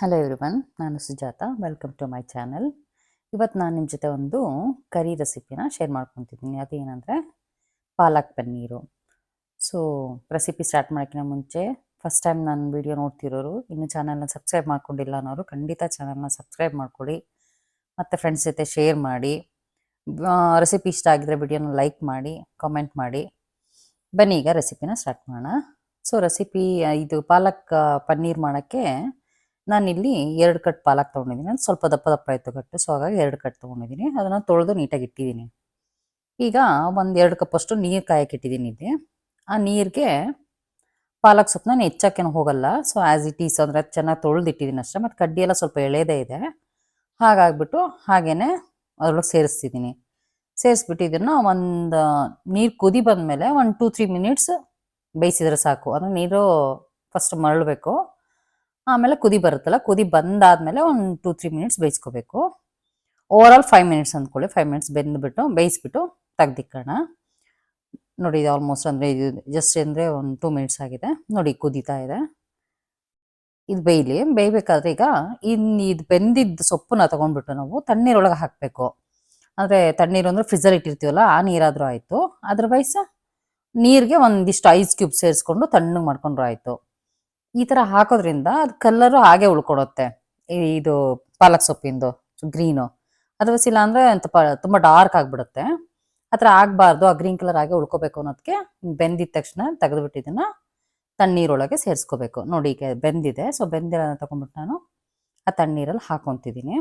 Hello everyone, ನಾನು Sujatha. Welcome to my channel. ಇವತ್ತು ನಾನು ನಿಮ್ಮ ಜೊತೆ ಒಂದು ಕರಿ ರೆಸಿಪಿನ ಶೇರ್ ಮಾಡ್ಕೊತಿದ್ದೀನಿ. ಅದೇನಂದರೆ palak paneer. So recipe start ಮಾಡೋಕ್ಕಿಂತ ಮುಂಚೆ ಫಸ್ಟ್ ಟೈಮ್ ನನ್ನ ವಿಡಿಯೋ ನೋಡ್ತಿರೋರು, ಇನ್ನು ಚಾನಲ್ನ ಸಬ್ಸ್ಕ್ರೈಬ್ ಮಾಡ್ಕೊಂಡಿಲ್ಲ ಅನ್ನೋರು ಖಂಡಿತ ಚಾನಲ್ನ ಸಬ್ಸ್ಕ್ರೈಬ್ ಮಾಡ್ಕೊಳ್ಳಿ ಮತ್ತು ಫ್ರೆಂಡ್ಸ್ ಜೊತೆ ಶೇರ್ ಮಾಡಿ. ರೆಸಿಪಿ ಇಷ್ಟ ಆಗಿದ್ರೆ ವಿಡಿಯೋನ ಲೈಕ್ ಮಾಡಿ, ಕಾಮೆಂಟ್ ಮಾಡಿ. ಬನ್ನಿ ಈಗ ರೆಸಿಪಿನ ಸ್ಟಾರ್ಟ್ ಮಾಡೋಣ. ಸೊ ರೆಸಿಪಿ ಇದು ಪಾಲಕ್ ಪನ್ನೀರ್ ಮಾಡೋಕ್ಕೆ ನಾನಿಲ್ಲಿ 2 ಕಟ್ ಪಾಲಕ್ ತೊಗೊಂಡಿದ್ದೀನಿ. ಅದು ಸ್ವಲ್ಪ ದಪ್ಪ ದಪ್ಪ ಇತ್ತು ಕಟ್ಟು, ಸೊ ಹಾಗಾಗಿ 2 ಕಟ್ ತೊಗೊಂಡಿದ್ದೀನಿ. ಅದನ್ನು ತೊಳೆದು ನೀಟಾಗಿ ಇಟ್ಟಿದ್ದೀನಿ. ಈಗ ಒಂದು 2 ಕಪ್ಪಷ್ಟು ನೀರು ಕಾಯಕ್ಕೆ ಇಟ್ಟಿದ್ದೀನಿ ಇಲ್ಲಿ. ಆ ನೀರಿಗೆ ಪಾಲಕ್ ಸೊಪ್ಪು ನಾನು ಹೆಚ್ಚಕ್ಕೇನು ಹೋಗಲ್ಲ. ಸೊ ಆ್ಯಸ್ ಇಟ್ ಈಸ್ ಅಂದರೆ ಚೆನ್ನಾಗಿ ತೊಳೆದಿಟ್ಟಿದ್ದೀನಿ ಅಷ್ಟೇ. ಮತ್ತು ಕಡ್ಡಿ ಎಲ್ಲ ಸ್ವಲ್ಪ ಎಳೆದೇ ಇದೆ, ಹಾಗಾಗ್ಬಿಟ್ಟು ಹಾಗೇ ಅದ್ರೊಳಗೆ ಸೇರಿಸ್ತಿದ್ದೀನಿ. ಸೇರಿಸ್ಬಿಟ್ಟು ಇದನ್ನು ಒಂದು ನೀರು ಕುದಿ ಬಂದಮೇಲೆ ಒಂದು 2-3 ಮಿನಿಟ್ಸ್ ಬೇಯಿಸಿದ್ರೆ ಸಾಕು. ಅಂದರೆ ನೀರು ಫಸ್ಟ್ ಮರಳಬೇಕು, ಆಮೇಲೆ ಕುದಿ ಬರುತ್ತಲ್ಲ, ಕುದಿ ಬಂದಾದಮೇಲೆ ಒಂದು 2-3 ಮಿನಿಟ್ಸ್ ಬೇಯಿಸ್ಕೋಬೇಕು. ಓವರಾಲ್ 5 ಮಿನಿಟ್ಸ್ ಅಂದ್ಕೊಳ್ಳಿ. 5 ಮಿನಿಟ್ಸ್ ಬೇಯಿಸ್ಬಿಟ್ಟು ತೆಗ್ದಿಕ್ಕೋಣ. ನೋಡಿ, ಇದು ಆಲ್ಮೋಸ್ಟ್ ಅಂದರೆ ಇದು ಜಸ್ಟ್ ಅಂದರೆ ಒಂದು 2 ಮಿನಿಟ್ಸ್ ಆಗಿದೆ. ನೋಡಿ ಕುದೀತಾ ಇದೆ. ಇದು ಬೇಯಬೇಕಾದ್ರೆ ಈಗ ಇದು ಬೆಂದಿದ್ದ ಸೊಪ್ಪನ್ನ ತೊಗೊಂಡ್ಬಿಟ್ಟು ನಾವು ತಣ್ಣೀರೊಳಗೆ ಹಾಕಬೇಕು. ಅಂದರೆ ತಣ್ಣೀರು ಅಂದರೆ ಫ್ರಿಜ್ಜಲ್ಲಿ ಇಟ್ಟಿರ್ತೀವಲ್ಲ, ಆ ನೀರಾದರೂ ಆಯಿತು. ಅದರ್ವೈಸ್ ನೀರಿಗೆ ಒಂದಿಷ್ಟು ಐಸ್ ಕ್ಯೂಬ್ ಸೇರಿಸ್ಕೊಂಡು ತಣ್ಣಗೆ ಮಾಡ್ಕೊಂಡ್ರು ಆಯಿತು. ಈ ಥರ ಹಾಕೋದ್ರಿಂದ ಅದು ಕಲರು ಹಾಗೆ ಉಳ್ಕೊಡುತ್ತೆ, ಇದು ಪಾಲಕ್ ಸೊಪ್ಪಿಂದು ಗ್ರೀನು. ಅದರ್ವೈಸ್ ಇಲ್ಲ ಅಂದರೆ ತುಂಬ ಡಾರ್ಕ್ ಆಗಿಬಿಡುತ್ತೆ. ಆ ಥರ ಆಗಬಾರ್ದು, ಆ ಗ್ರೀನ್ ಕಲರ್ ಹಾಗೆ ಉಳ್ಕೋಬೇಕು ಅನ್ನೋದಕ್ಕೆ ಬೆಂದಿದ ತಕ್ಷಣ ತೆಗೆದುಬಿಟ್ಟು ಇದನ್ನು ತಣ್ಣೀರೊಳಗೆ ಸೇರಿಸ್ಕೋಬೇಕು. ನೋಡಿ ಈಗ ಬೆಂದಿದೆ. ಸೊ ಬೆಂದಿರೋದನ್ನ ತೊಗೊಂಡ್ಬಿಟ್ಟು ನಾನು ಆ ತಣ್ಣೀರಲ್ಲಿ ಹಾಕೊತಿದ್ದೀನಿ.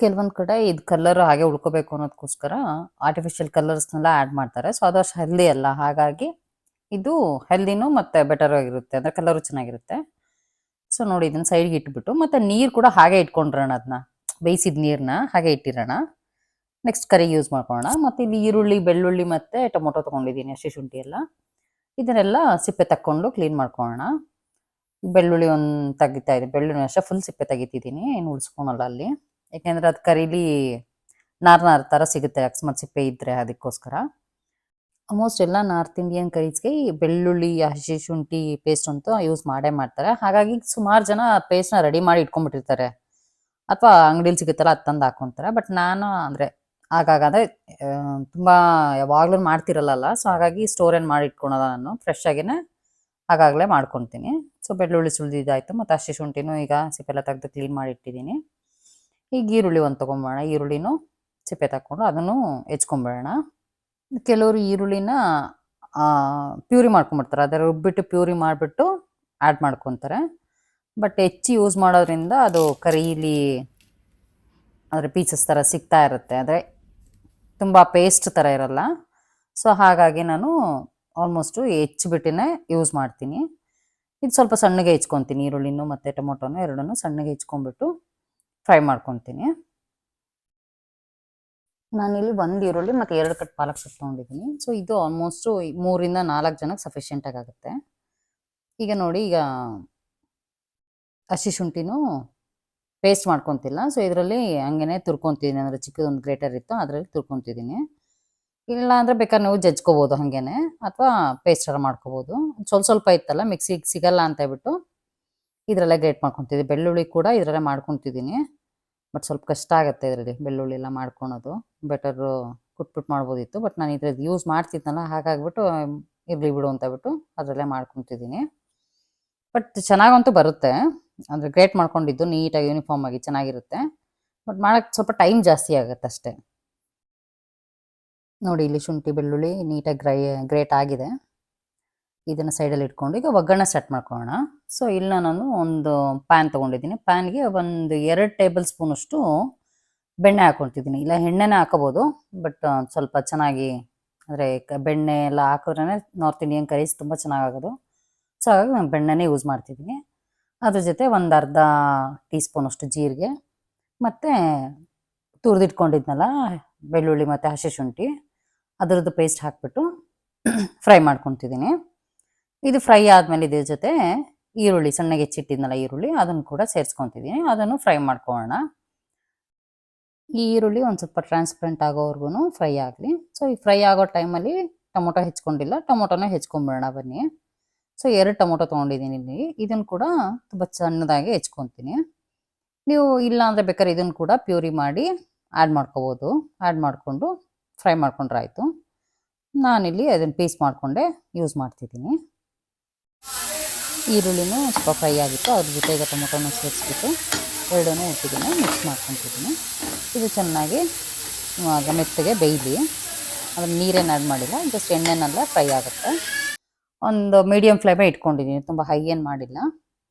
ಕೆಲವೊಂದು ಕಡೆ ಇದು ಕಲರ್ ಹಾಗೆ ಉಳ್ಕೋಬೇಕು ಅನ್ನೋದಕ್ಕೋಸ್ಕರ ಆರ್ಟಿಫಿಷಿಯಲ್ ಕಲರ್ಸ್ನೆಲ್ಲ ಆ್ಯಡ್ ಮಾಡ್ತಾರೆ. ಸೊ ಅದು ಅಷ್ಟು ಹೆಲ್ದಿ ಅಲ್ಲ, ಹಾಗಾಗಿ ಇದು ಹೆಲ್ದಿನೂ ಮತ್ತು ಬೆಟರ್ ಆಗಿರುತ್ತೆ, ಅಂದರೆ ಕಲರು ಚೆನ್ನಾಗಿರುತ್ತೆ. ಸೊ ನೋಡಿ, ಇದನ್ನು ಸೈಡ್ಗೆ ಇಟ್ಬಿಟ್ಟು ಮತ್ತು ನೀರು ಕೂಡ ಹಾಗೆ ಇಟ್ಕೊಂಡಿರೋಣ. ಅದನ್ನ ಬೇಯಿಸಿದ ನೀರನ್ನ ಹಾಗೆ ಇಟ್ಟಿರೋಣ. ನೆಕ್ಸ್ಟ್ ಕರಿಗೆ ಯೂಸ್ ಮಾಡ್ಕೊಳ್ಳೋಣ. ಮತ್ತು ಇಲ್ಲಿ ಈರುಳ್ಳಿ, ಬೆಳ್ಳುಳ್ಳಿ ಮತ್ತು ಟೊಮೊಟೊ ತೊಗೊಂಡಿದ್ದೀನಿ, ಹಸಿ ಶುಂಠಿ ಎಲ್ಲ. ಇದನ್ನೆಲ್ಲ ಸಿಪ್ಪೆ ತಕ್ಕೊಂಡು ಕ್ಲೀನ್ ಮಾಡ್ಕೊಳ್ಳೋಣ. ಬೆಳ್ಳುಳ್ಳಿ ಒಂದು ತೆಗಿತಾ ಇದೆ, ಬೆಳ್ಳುಳ್ಳಿ ಅಷ್ಟೇ ಫುಲ್ ಸಿಪ್ಪೆ ತೆಗಿತಿದ್ದೀನಿ, ಏನು ಉಳಿಸ್ಕೊಳಲ್ಲ ಅಲ್ಲಿ. ಯಾಕೆಂದರೆ ಅದು ಕರೀಲಿ ನಾರು ಥರ ಸಿಗುತ್ತೆ ಅಕಸ್ಮಾತ್ ಸಿಪ್ಪೆ ಇದ್ದರೆ, ಅದಕ್ಕೋಸ್ಕರ. ಆಲ್ಮೋಸ್ಟ್ ಎಲ್ಲ ನಾರ್ತ್ ಇಂಡಿಯನ್ ಕರೀಸ್ಗೆ ಈ ಬೆಳ್ಳುಳ್ಳಿ, ಹಸಿ ಶುಂಠಿ ಪೇಸ್ಟ್ ಅಂತೂ ಯೂಸ್ ಮಾಡೇ ಮಾಡ್ತಾರೆ. ಹಾಗಾಗಿ ಸುಮಾರು ಜನ ಪೇಸ್ಟ್ನ ರೆಡಿ ಮಾಡಿ ಇಟ್ಕೊಂಡ್ಬಿಟ್ಟಿರ್ತಾರೆ, ಅಥವಾ ಅಂಗಡಿಲಿ ಸಿಗುತ್ತಲ್ಲ ಅದು ತಂದು ಹಾಕ್ಕೊಂತಾರೆ. ಬಟ್ ನಾನು ಅಂದರೆ ಆಗಾಗ ಅಂದರೆ ತುಂಬ ಯಾವಾಗಲೂ ಮಾಡ್ತಿರಲ್ಲ, ಸೊ ಹಾಗಾಗಿ ಸ್ಟೋರ್ ಏನು ಮಾಡಿ ಇಟ್ಕೊಳೋದ, ನಾನು ಫ್ರೆಶ್ ಆಗಿನೇ ಆಗಾಗಲೇ ಮಾಡ್ಕೊತೀನಿ. ಸೊ ಬೆಳ್ಳುಳ್ಳಿ ಸುಳಿದಿದ್ದಾಯಿತು, ಮತ್ತು ಹಸಿ ಶುಂಠಿನೂ ಈಗ ಸಿಪ್ಪೆಲ್ಲ ತೆಗೆದು ಕ್ಲೀನ್ ಮಾಡಿ ಇಟ್ಟಿದ್ದೀನಿ. ಈಗ ಈರುಳ್ಳಿ ಒಂದು ತೊಗೊಂಬೇಡ, ಈರುಳ್ಳಿನೂ ಸಿಪ್ಪೆ ತಗೊಂಡು ಅದನ್ನು ಹೆಚ್ಕೊಂಬೇಡ. ಕೆಲವರು ಈರುಳ್ಳಿನ ಪ್ಯೂರಿ ಮಾಡ್ಕೊಂಬಿಡ್ತಾರೆ, ಅದರ ರುಬ್ಬಿಟ್ಟು ಪ್ಯೂರಿ ಮಾಡಿಬಿಟ್ಟು ಆ್ಯಡ್ ಮಾಡ್ಕೊತಾರೆ. ಬಟ್ ಹೆಚ್ಚು ಯೂಸ್ ಮಾಡೋದ್ರಿಂದ ಅದು ಕರೀಲಿ ಅಂದರೆ ಪೀಸಸ್ ಥರ ಸಿಗ್ತಾ ಇರುತ್ತೆ, ಅಂದರೆ ತುಂಬ ಪೇಸ್ಟ್ ಥರ ಇರಲ್ಲ. ಸೊ ಹಾಗಾಗಿ ನಾನು ಆಲ್ಮೋಸ್ಟು ಹೆಚ್ಚಿಬಿಟ್ಟೇ ಯೂಸ್ ಮಾಡ್ತೀನಿ. ಇದು ಸ್ವಲ್ಪ ಸಣ್ಣಗೆ ಹೆಚ್ಕೊತೀನಿ, ಈರುಳ್ಳಿನೂ ಮತ್ತು ಟೊಮೊಟೊನೂ ಎರಡನ್ನೂ ಸಣ್ಣಗೆ ಹೆಚ್ಕೊಂಡ್ಬಿಟ್ಟು ಫ್ರೈ ಮಾಡ್ಕೊತೀನಿ. ನಾನಿಲ್ಲಿ 1 ಈರುಳ್ಳಿ ಮತ್ತು 2 ಕಟ್ ಪಾಲಕ್ ಸೊಪ್ಪು ತೊಗೊಂಡಿದ್ದೀನಿ. ಸೊ ಇದು ಆಲ್ಮೋಸ್ಟು 3-4 ಜನಕ್ಕೆ ಸಫಿಷಿಯೆಂಟಾಗಿ ಆಗುತ್ತೆ. ಈಗ ನೋಡಿ, ಈಗ ಹಸಿ ಶುಂಠಿನೂ ಪೇಸ್ಟ್ ಮಾಡ್ಕೊತಿಲ್ಲ. ಸೊ ಇದರಲ್ಲಿ ಹಂಗೆ ತುರ್ಕೊತಿದ್ದೀನಿ, ಅಂದರೆ ಚಿಕ್ಕದೊಂದು ಗ್ರೇಟರ್ ಇತ್ತು ಅದರಲ್ಲಿ ತುರ್ಕೊತಿದ್ದೀನಿ. ಇಲ್ಲ ಅಂದರೆ ಬೇಕಾದ್ರೆ ನೀವು ಜಜ್ಕೋಬೋದು ಹಾಗೇ, ಅಥವಾ ಪೇಸ್ಟ್ ಥರ ಮಾಡ್ಕೋಬೋದು. ಸ್ವಲ್ಪ ಇತ್ತಲ್ಲ, ಮಿಕ್ಸಿಗೆ ಸಿಗಲ್ಲ ಅಂತ ಹೇಳ್ಬಿಟ್ಟು ಇದರಲ್ಲೇ ಗ್ರೇಟ್ ಮಾಡ್ಕೊತಿದ್ದೀನಿ. ಬೆಳ್ಳುಳ್ಳಿ ಕೂಡ ಇದರಲ್ಲೇ ಮಾಡ್ಕೊತಿದ್ದೀನಿ. ಬಟ್ ಸ್ವಲ್ಪ ಕಷ್ಟ ಆಗುತ್ತೆ ಇದರಲ್ಲಿ ಬೆಳ್ಳುಳ್ಳಿ ಎಲ್ಲ ಮಾಡ್ಕೊಳೋದು. ಬೆಟರು ಕುಟ್ಬಿಟ್ಟು ಮಾಡ್ಬೋದಿತ್ತು, ಬಟ್ ನಾನು ಇದ್ರದ್ದು ಯೂಸ್ ಮಾಡ್ತಿದ್ನಲ್ಲ, ಹಾಗಾಗ್ಬಿಟ್ಟು ಇರಲಿ ಬಿಡು ಅಂತ ಹೇಳ್ಬಿಟ್ಟು ಅದರಲ್ಲೇ ಮಾಡ್ಕೊತಿದ್ದೀನಿ. ಬಟ್ ಚೆನ್ನಾಗಂತೂ ಬರುತ್ತೆ, ಅಂದರೆ ಗ್ರೇಟ್ ಮಾಡ್ಕೊಂಡಿದ್ದು ನೀಟಾಗಿ ಯೂನಿಫಾರ್ಮ್ ಆಗಿ ಚೆನ್ನಾಗಿರುತ್ತೆ. ಬಟ್ ಮಾಡೋಕ್ಕೆ ಸ್ವಲ್ಪ ಟೈಮ್ ಜಾಸ್ತಿ ಆಗುತ್ತೆ ಅಷ್ಟೇ. ನೋಡಿ, ಇಲ್ಲಿ ಶುಂಠಿ ಬೆಳ್ಳುಳ್ಳಿ ನೀಟಾಗಿ ಗ್ರೇಟ್ ಆಗಿದೆ. ಇದನ್ನು ಸೈಡಲ್ಲಿ ಇಟ್ಕೊಂಡು ಈಗ ಒಗ್ಗರಣೆ ಸ್ಟಾರ್ಟ್ ಮಾಡ್ಕೊಳ್ಳೋಣ. ಸೊ ಇಲ್ಲಿ ನಾನು ಒಂದು ಪ್ಯಾನ್ ತೊಗೊಂಡಿದ್ದೀನಿ. ಪ್ಯಾನ್ಗೆ ಒಂದು 2 ಟೇಬಲ್ ಸ್ಪೂನಷ್ಟು ಬೆಣ್ಣೆ ಹಾಕ್ಕೊತಿದ್ದೀನಿ. ಇಲ್ಲ ಎಣ್ಣೆನೇ ಹಾಕೋಬೋದು, ಬಟ್ ಸ್ವಲ್ಪ ಚೆನ್ನಾಗಿ ಅಂದರೆ ಬೆಣ್ಣೆ ಎಲ್ಲ ಹಾಕಿದ್ರೇ ನಾರ್ತ್ ಇಂಡಿಯನ್ ಕರೀಸ್ ತುಂಬ ಚೆನ್ನಾಗಾಗೋದು. ಸೊ ಹಾಗಾಗಿ ನಾನು ಬೆಣ್ಣೆನೇ ಯೂಸ್ ಮಾಡ್ತಿದ್ದೀನಿ. ಅದ್ರ ಜೊತೆ ಒಂದು ಅರ್ಧ ಟೀ ಸ್ಪೂನಷ್ಟು ಜೀರಿಗೆ, ಮತ್ತು ತುರಿದಿಟ್ಕೊಂಡಿದ್ನಲ್ಲ ಬೆಳ್ಳುಳ್ಳಿ ಮತ್ತು ಹಸಿ ಶುಂಠಿ, ಅದರದ್ದು ಪೇಸ್ಟ್ ಹಾಕ್ಬಿಟ್ಟು ಫ್ರೈ ಮಾಡ್ಕೊತಿದ್ದೀನಿ. ಇದು ಫ್ರೈ ಆದಮೇಲೆ ಇದ್ರ ಜೊತೆ ಈರುಳ್ಳಿ, ಸಣ್ಣಗೆ ಹೆಚ್ಚಿಟ್ಟಿದ್ನಲ್ಲ ಈರುಳ್ಳಿ, ಅದನ್ನು ಕೂಡ ಸೇರಿಸ್ಕೊತಿದ್ದೀನಿ. ಅದನ್ನು ಫ್ರೈ ಮಾಡ್ಕೊಳ್ಳೋಣ. ಈ ಈರುಳ್ಳಿ ಒಂದು ಸ್ವಲ್ಪ ಟ್ರಾನ್ಸ್ಪರೆಂಟ್ ಆಗೋವರೆಗೂ ಫ್ರೈ ಆಗಲಿ. ಸೊ ಈ ಫ್ರೈ ಆಗೋ ಟೈಮಲ್ಲಿ ಟೊಮೊಟೊ ಹೆಚ್ಕೊಂಡಿಲ್ಲ, ಟೊಮೊಟೊನ ಹೆಚ್ಕೊಂಬಿಡೋಣ ಬನ್ನಿ. ಸೊ 2 ಟೊಮೊಟೊ ತೊಗೊಂಡಿದ್ದೀನಿ ಇಲ್ಲಿ. ಇದನ್ನು ಕೂಡ ತುಂಬ ಸಣ್ಣದಾಗಿ ಹೆಚ್ಕೊತೀನಿ. ನೀವು ಇಲ್ಲ ಅಂದರೆ ಬೇಕಾದ್ರೆ ಇದನ್ನು ಕೂಡ ಪ್ಯೂರಿ ಮಾಡಿ ಆ್ಯಡ್ ಮಾಡ್ಕೋಬೋದು. ಆ್ಯಡ್ ಮಾಡಿಕೊಂಡು ಫ್ರೈ ಮಾಡ್ಕೊಂಡ್ರೆ ಆಯಿತು. ನಾನಿಲ್ಲಿ ಅದನ್ನು ಪೀಸ್ ಮಾಡಿಕೊಂಡೆ ಯೂಸ್ ಮಾಡ್ತಿದ್ದೀನಿ. ಈರುಳ್ಳಿನೂ ಸ್ವಲ್ಪ ಫ್ರೈ ಆಗಿತ್ತು, ಅದ್ರ ಜೊತೆಗೆ ಟೊಮೊಟೊನ ಸೇರಿಸ್ಬಿಟ್ಟು ಎರಡನ್ನೂ ಉಟ್ಟಿದ್ದೀನಿ, ಮಿಕ್ಸ್ ಮಾಡ್ಕೊತಿದ್ದೀನಿ. ಇದು ಚೆನ್ನಾಗಿ ಮೆತ್ತಗೆ ಬೇಯಲಿ. ಅದನ್ನು ನೀರೇನು ಆ್ಯಡ್ ಮಾಡಿಲ್ಲ, ಜಸ್ಟ್ ಎಣ್ಣೆನಲ್ಲೇ ಫ್ರೈ ಆಗುತ್ತೆ. ಒಂದು ಮೀಡಿಯಮ್ ಫ್ಲೇಮೇ ಇಟ್ಕೊಂಡಿದ್ದೀನಿ, ತುಂಬ ಹೈ ಏನು ಮಾಡಿಲ್ಲ.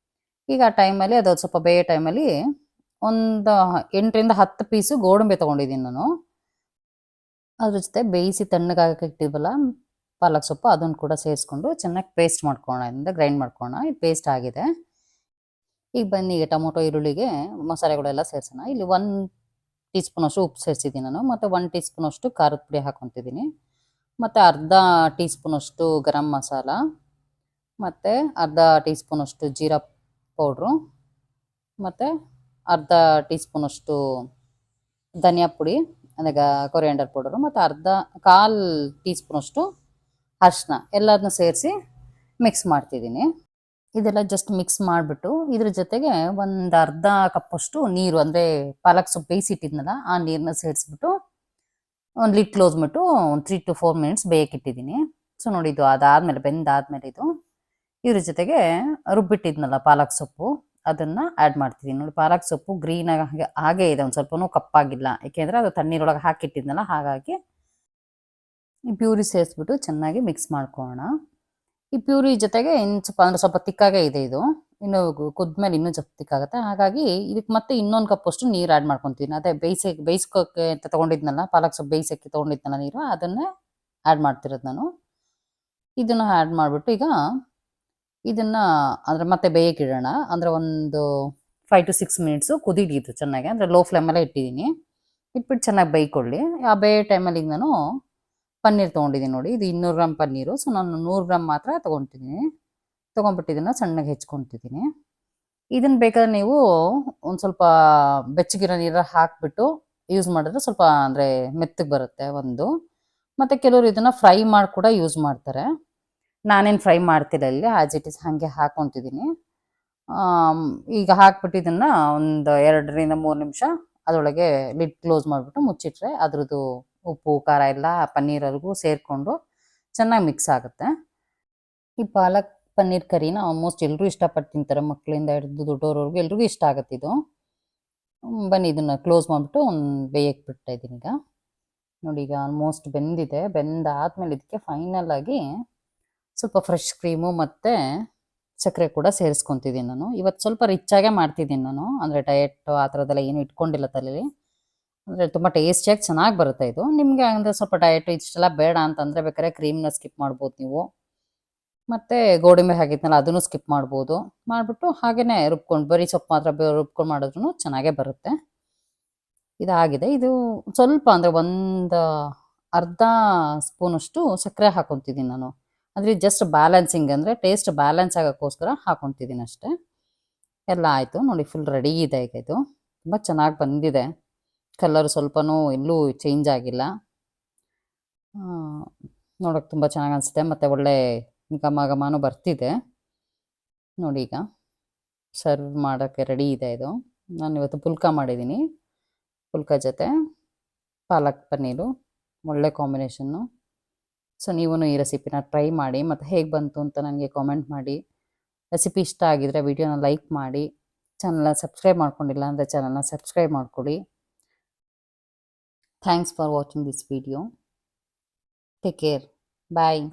ಈಗ ಆ ಟೈಮಲ್ಲಿ ಅದು ಸ್ವಲ್ಪ ಬೇಯೋ ಟೈಮಲ್ಲಿ ಒಂದು 8ರಿಂದ 10 ಪೀಸು ಗೋಡಂಬಿ ತೊಗೊಂಡಿದ್ದೀನಿ ನಾನು. ಅದ್ರ ಜೊತೆ ಬೇಯಿಸಿ ತಣ್ಣಗಾಗಕ್ಕೆ ಇಟ್ಟಿವಲ್ಲ ಪಾಲಕ್ ಸೊಪ್ಪು, ಅದನ್ನು ಕೂಡ ಸೇರಿಸ್ಕೊಂಡು ಚೆನ್ನಾಗಿ ಪೇಸ್ಟ್ ಮಾಡ್ಕೊಳ್ಳೋಣ, ಇಂದ ಗ್ರೈಂಡ್ ಮಾಡ್ಕೊಳ್ಳೋಣ. ಇದು ಪೇಸ್ಟ್ ಆಗಿದೆ. ಈಗ ಬನ್ನಿ, ಈಗ ಟೊಮೊಟೊ ಈರುಳ್ಳಿಗೆ ಮಸಾಲೆಗಳೆಲ್ಲ ಸೇರಿಸೋಣ. ಇಲ್ಲಿ 1 ಟೀ ಸ್ಪೂನಷ್ಟು ಉಪ್ಪು ಸೇರಿಸಿದ್ದೀನಿ ನಾನು, ಮತ್ತು 1 ಟೀ ಸ್ಪೂನಷ್ಟು ಖಾರದ ಪುಡಿ ಹಾಕ್ಕೊತಿದ್ದೀನಿ, ಮತ್ತು ಅರ್ಧ ಟೀ ಸ್ಪೂನಷ್ಟು ಗರಂ ಮಸಾಲ, ಮತ್ತು ಅರ್ಧ ಟೀ ಸ್ಪೂನಷ್ಟು ಜೀರಾ ಪೌಡ್ರು, ಮತ್ತು ಅರ್ಧ ಟೀ ಸ್ಪೂನಷ್ಟು ಧನಿಯಾ ಪುಡಿ ಅಂದರೆ ಕೊರಿಯಾಂಡರ್ ಪೌಡರು, ಮತ್ತು ಕಾಲು ಟೀ ಸ್ಪೂನಷ್ಟು ಅರಿಶಿನ ಎಲ್ಲದನ್ನೂ ಸೇರಿಸಿ ಮಿಕ್ಸ್ ಮಾಡ್ತಿದ್ದೀನಿ. ಇದೆಲ್ಲ ಜಸ್ಟ್ ಮಿಕ್ಸ್ ಮಾಡಿಬಿಟ್ಟು ಇದ್ರ ಜೊತೆಗೆ ಒಂದು ಅರ್ಧ ಕಪ್ಪಷ್ಟು ನೀರು, ಅಂದರೆ ಪಾಲಕ್ ಸೊಪ್ಪು ಬೇಯಿಸಿಟ್ಟಿದ್ನಲ್ಲ ಆ ನೀರನ್ನ ಸೇರಿಸ್ಬಿಟ್ಟು ಒಂದು ಲಿಡ್ ಕ್ಲೋಸ್ ಬಿಟ್ಟು ಒಂದು 3 to 4 ಮಿನಿಟ್ಸ್ ಬೇಯಕ್ಕಿಟ್ಟಿದ್ದೀನಿ. ಸೊ ನೋಡಿ, ಇದು ಅದಾದಮೇಲೆ ಬೆಂದಾದ್ಮೇಲೆ ಇದ್ರ ಜೊತೆಗೆ ರುಬ್ಬಿಟ್ಟಿದ್ನಲ್ಲ ಪಾಲಕ್ ಸೊಪ್ಪು, ಅದನ್ನು ಆ್ಯಡ್ ಮಾಡ್ತಿದ್ದೀನಿ. ನೋಡಿ, ಪಾಲಕ್ ಸೊಪ್ಪು ಗ್ರೀನಾಗಿ ಹಾಗೇ ಇದೆ, ಒಂದು ಸ್ವಲ್ಪನೂ ಕಪ್ಪಾಗಿಲ್ಲ, ಏಕೆಂದರೆ ಅದು ತಣ್ಣೀರೊಳಗೆ ಹಾಕಿಟ್ಟಿದ್ನಲ್ಲ, ಹಾಗಾಗಿ ಈ ಪ್ಯೂರಿ ಸೇರಿಸ್ಬಿಟ್ಟು ಚೆನ್ನಾಗಿ ಮಿಕ್ಸ್ ಮಾಡ್ಕೊಳ್ಳೋಣ. ಈ ಪ್ಯೂರಿ ಜೊತೆಗೆ ಇನ್ನು ಸ್ವಲ್ಪ ತಿಕ್ಕಾಗೇ ಇದೆ, ಇದು ಇನ್ನು ಕುದ್ಮೇಲೆ ಇನ್ನೂ ಸ್ವಲ್ಪ ತಿಕ್ಕಾಗುತ್ತೆ. ಹಾಗಾಗಿ ಇದಕ್ಕೆ ಮತ್ತೆ ಇನ್ನೊಂದು ಕಪ್ಪಷ್ಟು ನೀರು ಆ್ಯಡ್ ಮಾಡ್ಕೊತೀನಿ. ಅದೇ ಬೇಯಿಸ್ಕೋಕ್ಕೆ ಅಂತ ತೊಗೊಂಡಿದ್ನಲ್ಲ, ಪಾಲಕ್ ಸೊಪ್ಪು ಬೇಯಿಸೋಕ್ಕೆ ತೊಗೊಂಡಿದ್ನಲ್ಲ ನೀರು, ಅದನ್ನೇ ಆ್ಯಡ್ ಮಾಡ್ತಿರೋದು ನಾನು. ಇದನ್ನು ಆ್ಯಡ್ ಮಾಡಿಬಿಟ್ಟು ಈಗ ಇದನ್ನು ಅಂದರೆ ಮತ್ತೆ ಬೇಯಕ್ಕೆ ಇಡೋಣ. ಅಂದರೆ ಒಂದು 5 to 6 ಮಿನಿಟ್ಸು ಕುದೀಲಿದ್ದು ಚೆನ್ನಾಗಿ, ಅಂದರೆ ಲೋ ಫ್ಲೇಮಲ್ಲೇ ಇಟ್ಟಿದ್ದೀನಿ. ಇಟ್ಬಿಟ್ಟು ಚೆನ್ನಾಗಿ ಬೇಯ್ಕೊಳ್ಳಿ. ಆ ಬೇಯೋ ಟೈಮಲ್ಲಿ ಈಗ ನಾನು ಪನ್ನೀರ್ ತೊಗೊಂಡಿದ್ದೀನಿ. ನೋಡಿ, ಇದು 200 ಗ್ರಾಮ್ ಪನ್ನೀರು. ಸೊ ನಾನು 100 ಗ್ರಾಮ್ ಮಾತ್ರ ತೊಗೊತಿದ್ದೀನಿ. ತೊಗೊಂಡ್ಬಿಟ್ಟು ಇದನ್ನು ಸಣ್ಣಗೆ ಹೆಚ್ಕೊತಿದ್ದೀನಿ. ಇದನ್ನು ಬೇಕಾದ್ರೆ ನೀವು ಒಂದು ಸ್ವಲ್ಪ ಬೆಚ್ಚಗಿರೋ ನೀರು ಹಾಕಿಬಿಟ್ಟು ಯೂಸ್ ಮಾಡಿದ್ರೆ ಸ್ವಲ್ಪ ಅಂದರೆ ಮೆತ್ತಗೆ ಬರುತ್ತೆ ಒಂದು. ಮತ್ತು ಕೆಲವರು ಇದನ್ನು ಫ್ರೈ ಮಾಡಿ ಕೂಡ ಯೂಸ್ ಮಾಡ್ತಾರೆ. ನಾನೇನು ಫ್ರೈ ಮಾಡ್ತಿಲ್ಲ, ಇಲ್ಲಿ ಆ್ಯಸ್ ಇಟ್ ಈಸ್ ಹಾಗೆ ಹಾಕ್ಕೊತಿದ್ದೀನಿ. ಈಗ ಹಾಕ್ಬಿಟ್ಟು ಇದನ್ನು ಒಂದು 2ರಿಂದ 3 ನಿಮಿಷ ಅದರೊಳಗೆ ಲಿಡ್ ಕ್ಲೋಸ್ ಮಾಡಿಬಿಟ್ಟು ಮುಚ್ಚಿಟ್ರೆ ಅದ್ರದ್ದು ಉಪ್ಪು ಖಾರ ಎಲ್ಲ ಪನ್ನೀರಿಗೂ ಸೇರಿಕೊಂಡು ಚೆನ್ನಾಗಿ ಮಿಕ್ಸ್ ಆಗುತ್ತೆ. ಈ ಪಾಲಕ್ ಪನ್ನೀರ್ ಕರಿನ ಆಲ್ಮೋಸ್ಟ್ ಎಲ್ಲರೂ ಇಷ್ಟಪಟ್ಟು ತಿಂತಾರೆ, ಮಕ್ಕಳಿಂದ ಹಿಡಿದು ದೊಡ್ಡವ್ರವ್ರಿಗೂ ಎಲ್ರಿಗೂ ಇಷ್ಟ ಆಗುತ್ತೆ ಇದು. ಬನ್ನಿ, ಇದನ್ನು ಕ್ಲೋಸ್ ಮಾಡಿಬಿಟ್ಟು ಬೇಯಕ್ಕೆ ಬಿಡ್ತಾ ಇದ್ದೀನಿ. ಈಗ ನೋಡಿ, ಈಗ ಆಲ್ಮೋಸ್ಟ್ ಬೆಂದಿದೆ. ಬೆಂದಾದ್ಮೇಲೆ ಇದಕ್ಕೆ ಫೈನಲ್ ಆಗಿ ಸ್ವಲ್ಪ ಫ್ರೆಶ್ ಕ್ರೀಮು ಮತ್ತು ಸಕ್ಕರೆ ಕೂಡ ಸೇರಿಸ್ಕೊತಿದ್ದೀನಿ ನಾನು. ಇವತ್ತು ಸ್ವಲ್ಪ ರಿಚ್ಚಾಗೇ ಮಾಡ್ತಿದ್ದೀನಿ ನಾನು, ಅಂದರೆ ಡಯೆಟ್ ಆ ಥರದ್ದೆಲ್ಲ ಏನು ಇಟ್ಕೊಂಡಿಲ್ಲ ತಲೆಯಲ್ಲಿ. ಅಂದರೆ ತುಂಬ ಟೇಸ್ಟಿಯಾಗಿ ಚೆನ್ನಾಗಿ ಬರುತ್ತೆ ಇದು. ನಿಮಗೆ ಅಂದರೆ ಸ್ವಲ್ಪ ಡಯಟು ಇಷ್ಟೆಲ್ಲ ಬೇಡ ಅಂತಂದರೆ ಬೇಕಾದ್ರೆ ಕ್ರೀಮ್ನ ಸ್ಕಿಪ್ ಮಾಡ್ಬೋದು ನೀವು. ಮತ್ತು ಗೋಡಂಬಿ ಹಾಕಿದ್ನಲ್ಲ, ಅದನ್ನು ಸ್ಕಿಪ್ ಮಾಡ್ಬೋದು. ಮಾಡಿಬಿಟ್ಟು ಹಾಗೆಯೇ ರುಬ್ಕೊಂಡು ಬರೀ ಸೊಪ್ಪು ಮಾತ್ರ ರುಬ್ಕೊಂಡು ಮಾಡಿದ್ರೂ ಚೆನ್ನಾಗೇ ಬರುತ್ತೆ. ಇದಾಗಿದೆ. ಇದು ಸ್ವಲ್ಪ ಅಂದರೆ ಒಂದು ಅರ್ಧ ಸ್ಪೂನಷ್ಟು ಸಕ್ಕರೆ ಹಾಕ್ಕೊತಿದ್ದೀನಿ ನಾನು. ಅಂದರೆ ಜಸ್ಟ್ ಬ್ಯಾಲೆನ್ಸಿಂಗ್, ಅಂದರೆ ಟೇಸ್ಟ್ ಬ್ಯಾಲೆನ್ಸ್ ಆಗೋಕ್ಕೋಸ್ಕರ ಹಾಕ್ಕೊತಿದ್ದೀನಿ ಅಷ್ಟೇ. ಎಲ್ಲ ಆಯಿತು ನೋಡಿ, ಫುಲ್ ರೆಡಿ ಇದೆ. ಈಗ ಇದು ತುಂಬ ಚೆನ್ನಾಗಿ ಬಂದಿದೆ. ಕಲರ್ ಸ್ವಲ್ಪನೂ ಎಲ್ಲೂ ಚೇಂಜ್ ಆಗಿಲ್ಲ. ನೋಡೋಕ್ಕೆ ತುಂಬ ಚೆನ್ನಾಗಿ ಅನಿಸುತ್ತೆ, ಮತ್ತು ಒಳ್ಳೆ ಘಮನೂ ಬರ್ತಿದೆ. ನೋಡಿ, ಈಗ ಸರ್ವ್ ಮಾಡೋಕ್ಕೆ ರೆಡಿ ಇದೆ ಇದು. ನಾನು ಇವತ್ತು ಪುಲ್ಕ ಮಾಡಿದ್ದೀನಿ. ಪುಲ್ಕ ಜೊತೆ ಪಾಲಕ್ ಪನ್ನೀರು ಒಳ್ಳೆ ಕಾಂಬಿನೇಷನ್ನು. ಸೊ ನೀವು ಈ ರೆಸಿಪಿನ ಟ್ರೈ ಮಾಡಿ, ಮತ್ತು ಹೇಗೆ ಬಂತು ಅಂತ ನನಗೆ ಕಾಮೆಂಟ್ ಮಾಡಿ. ರೆಸಿಪಿ ಇಷ್ಟ ಆಗಿದರೆ ವಿಡಿಯೋನ ಲೈಕ್ ಮಾಡಿ, ಚಾನಲ್ನ ಸಬ್ಸ್ಕ್ರೈಬ್ ಮಾಡ್ಕೊಂಡಿಲ್ಲ ಅಂದರೆ ಚಾನಲ್ನ ಸಬ್ಸ್ಕ್ರೈಬ್ ಮಾಡ್ಕೊಳ್ಳಿ. Thanks for watching this video. Take care. Bye.